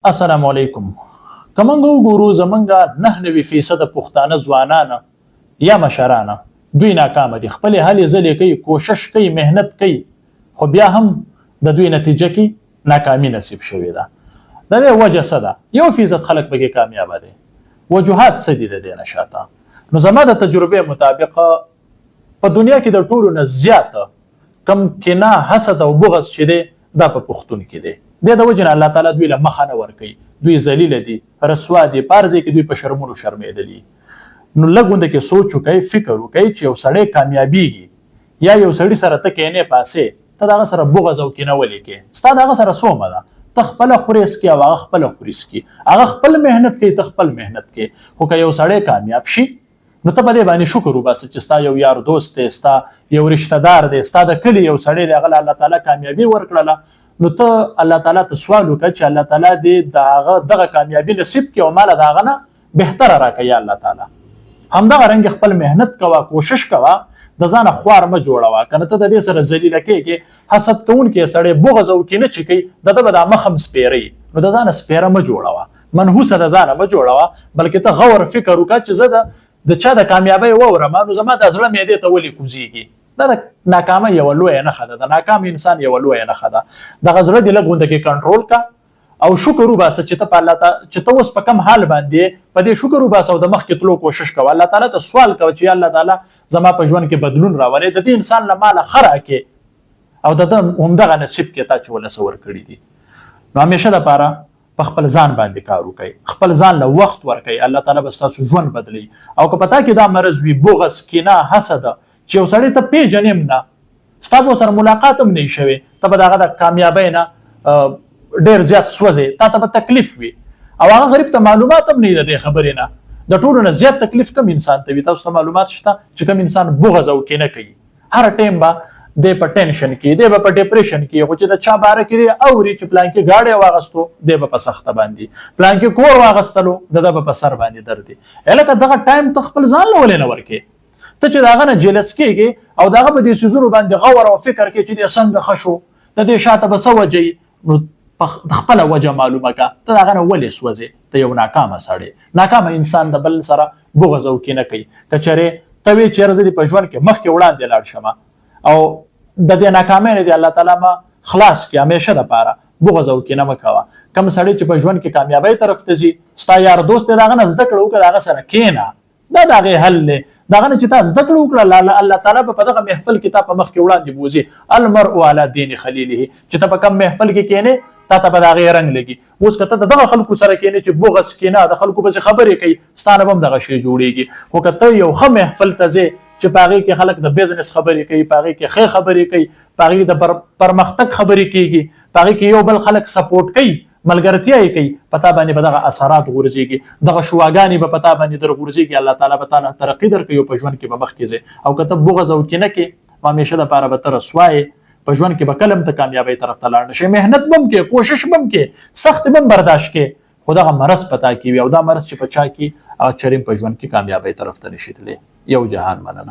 السلام علیکم. که موږ وګورو زمونږ 99% پښتانه ځوانان یا مشران دوی ناکام دي، خپل هلې ځلې کوي، کوشش کوي، مهنت کوي، خو بیا هم د دوی نتیجه کې ناکامي نصیب شوې ده. د دې وجه څه ده؟ 1% خلک پکې کامیاب دي. وجوهات څه دي د دې نه شاته؟ نو زما د تجربې مطابق په دنیا کې د ټولو نه زیات کم کینه، حسد او بغض چې دی دا په پښتون کې دی. د وجه نه الله تعالی دوی له مخه نه ورکوي، دوی ذلیل دي، رسوا دي، پارځي کې دوی په شرمونو شرمېدلي. نو لږ غونډه کې سوچ وکړئ، فکر وکړئ چې یو سړی کامیابیږي یا یو سړی سره ته کینې پاسې، ته دغه سره بغض او کینه ولې کې؟ ستا دغه سره څومره ده؟ ته خپله خورې څکې او هغه خپله خوري څکي، هغه خپل مهنت کوي، ته خپل مهنت کوي. خو که یو سړی کامیاب شي نو ته په دې باندې شکر وباسه چې ستا یو یار دوست دی، ستا یو رشته دار دی، ستا د کلي یو سړی دی، هغه الله تعالی کامیابي ورکړله. نو ته الله تعالی ته سوال وکړه چې الله تعالی دې د هغه دغه کامیابي نصیب کړي او ماله د هغه نه بهتره راکړي. یا الله تعالی همدغه رنګ خپل مهنت کوه، کوشش کوه، د ځانه خوار مه جوړوه. که نه ته د دې سره ذلیله کېږې، حسد کوونکی سړی بغض او کینه چې کوي د ده به دا مخ هم سپېروي. نو د ځانه سپېره مه جوړوه، منحوسه د ځانه مه جوړوه، بلکې ته غور فکر وکړه چې زه د چا د کامیابۍ واورم نو زما د زړه معدې ته ولې کوزېږي. دا د ناکامۍ یوه لویه نښه ده، د ناکام انسان یوه لویه نښه ده. دغه زړه دې لږ غونډه کې کنټرول کړه او شکر وباسه چې ته په الله تعالی چې ته اوس په کم حال باندې په دې شکر وباسه او د مخکې تلو کوشش کوه. الله تعالی ته سوال کوه چې یا الله تعالی زما په ژوند کې بدلون راولې، د دې انسان له ماله ښه راکې او د ده همدغه نصیب کې تا چې ولې څه ورکړي دي. نو همیشه دپاره په خپل ځان باندې کار وکړئ، خپل ځان له وخت ورکړئ، الله تعالی به ستاسو ژوند بدلوي. او که په تا کې دا مرض وي، بغض، کینه، حسد، چې یو سړی ته پیژنې هم نه، ستا به ورسره ملاقات هم نه وي شوی، ته به د هغه د کامیابۍ نه ډېر زیات سوځې، تا ته به تکلیف وي او هغه غریب ته معلومات هم نه وي د دې خبرې نه. د ټولو نه زیات تکلیف کم انسان ته وي. تاسو ته معلومات شته چې کم انسان بغض او کینه کوي، هر ټایم به دی په ټینشن کې، دی به په ډپریشن کې، خو چې د چا باره کې اوري چې پلانکې ګاډی واغستو، دی به په سخته باندې، پلانکې کور واغستلو، د ده به په سر باندې درد دی. هلکه دغه ټایم ته خپل ځان له ولې نه ورکې؟ ته چې د هغه نه جلس کېږې او د هغه په دې څیزونو باندې غور او فکر کې چې دی څنګه ښه شو، د دې شاته به څه وجه وي، نو د خپله وجه معلومه کړه. ته د هغه نه ولې سوځې؟ ته یو ناکامه سړی، ناکامه انسان د بل سره بغض او کینه کوي. که چېرې ته وې چې یاره زه دې په ژوند کې مخکې وړاندې لاړ شم او د دې ناکامۍ نه دې الله تعالی ما خلاص کړي، همیشه دپاره بغض او کینه مه کوه. کوم سړی چې په ژوند کې کامیابۍ طرف ته ځي، ستا یار دوست دی، د هغه نه زده کړه وکړه، د هغه سره کښېنه، دا د هغې حل دی. د هغه نه چې تا زده کړه وکړه، الله تعالی به په دغه محفل کې تا په مخ کې وړاندې بوځي. المرء علی دین خلیله، چې ته په کم محفل کې کښېنې تا ته به د هغې رنګ لګي. اوس که ته د دغه خلکو سره کښېنې چې بغض کینه د خلکو پسې خبرې کوي، ستا نه به هم دغه شی جوړېږي. خو که ته یو ښه محفل ته ځې چې په هغې کې خلک د بزنس خبرې کوي، په هغې کې ښې خبرې کوي، په هغې د پرمختګ خبرې کېږي، په هغې کې یو بل خلک سپورټ کوي، ملګرتیا یې کوي، په تا باندې به دغه اثرات غورځېږي، دغه شواګانې به په تا باندې در غورځېږي. الله تعالی به تا نه ترقي درکوي او په ژوند کې به مخکې ځې. او که ته بغض او کینه کې، همیشه دپاره به ته رسوا یې، په ژوند کې به کله هم ته کامیابۍ طرف ته لاړ نه شې. محنت به هم کې، کوشش به هم کې، سخت به هم برداشت کې، خو دغه مرض په تا کې وي او دا مرض چې په چا کې، هغه چریم په ژوند کې کامیابۍ طرف ته نشي تللی. یو جهان مننه.